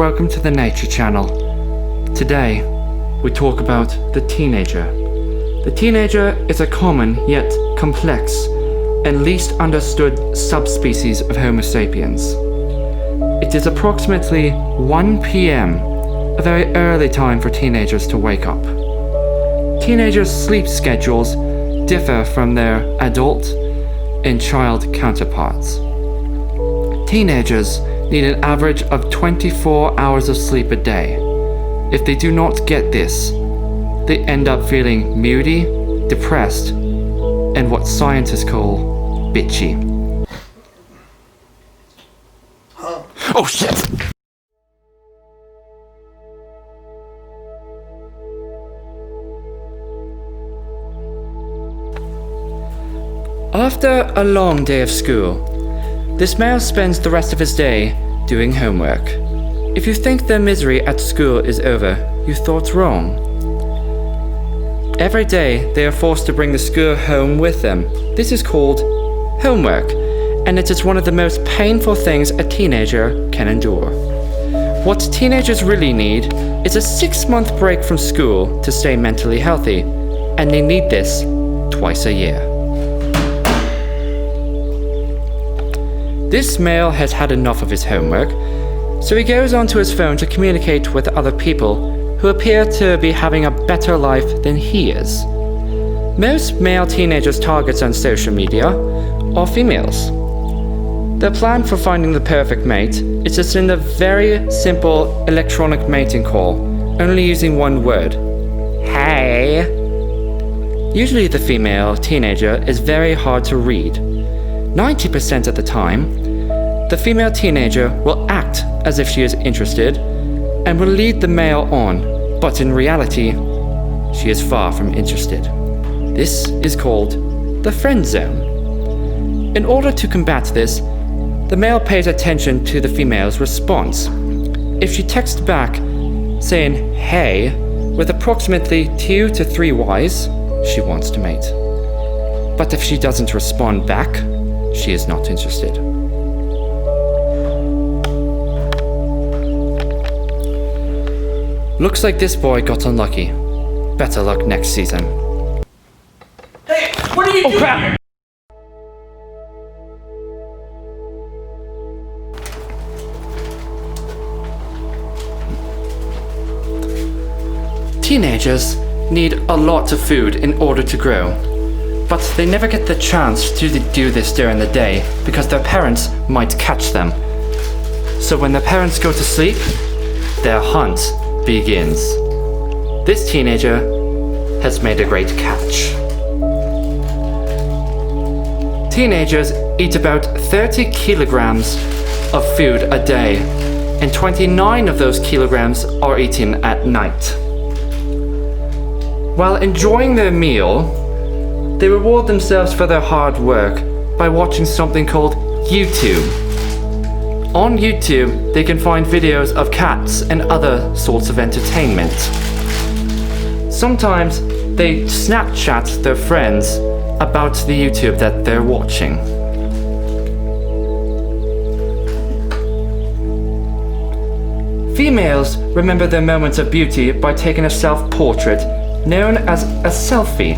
welcome to the Nature Channel. Today, we talk about the teenager. The teenager is a common yet complex and least understood subspecies of Homo sapiens. It is approximately 1 p.m., a very early time for teenagers to wake up. Teenagers' sleep schedules differ from their adult and child counterparts. Teenagers need an average of 24 hours of sleep a day. If they do not get this, they end up feeling moody, depressed, and what scientists call bitchy. Oh shit! After a long day of school, this male spends the rest of his day doing homework. If you think their misery at school is over, you thought wrong. Every day, they are forced to bring the school home with them. This is called homework, and it is one of the most painful things a teenager can endure. What teenagers really need is a 6-month break from school to stay mentally healthy, and they need this twice a year. This male has had enough of his homework, so he goes onto his phone to communicate with other people who appear to be having a better life than he is. Most male teenagers' targets on social media are females. Their plan for finding the perfect mate is to send a very simple electronic mating call, only using one word: hey. Usually the female teenager is very hard to read. 90% of the time, the female teenager will act as if she is interested and will lead the male on, but in reality, she is far from interested. This is called the friend zone. In order to combat this, the male pays attention to the female's response. If she texts back saying hey with approximately 2 to 3 Ys, she wants to mate. But if she doesn't respond back, she is not interested. Looks like this boy got unlucky. Better luck next season. Hey, what are you doing? Crap! Teenagers need a lot of food in order to grow, but they never get the chance to do this during the day because their parents might catch them. So when their parents go to sleep, their hunt begins. This teenager has made a great catch. Teenagers eat about 30 kilograms of food a day, and 29 of those kilograms are eaten at night. While enjoying their meal, they reward themselves for their hard work by watching something called YouTube. On YouTube, they can find videos of cats and other sorts of entertainment. Sometimes they Snapchat their friends about the YouTube that they're watching. Females remember their moments of beauty by taking a self-portrait known as a selfie.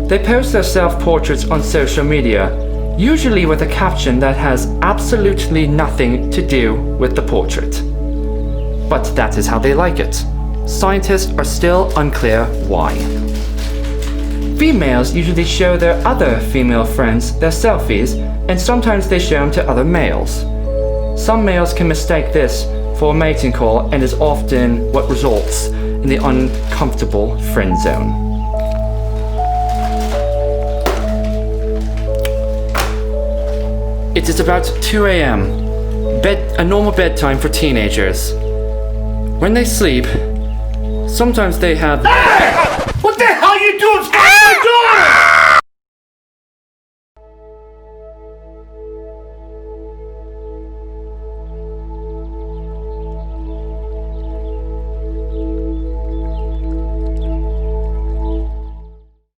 They post their self-portraits on social media, usually with a caption that has absolutely nothing to do with the portrait. But that is how they like it. Scientists are still unclear why. Females usually show their other female friends their selfies, and sometimes they show them to other males. Some males can mistake this for a mating call and is often what results in the uncomfortable friend zone. It is about 2 a.m., a normal bedtime for teenagers. When they sleep, sometimes they have... Hey! What the hell are you doing?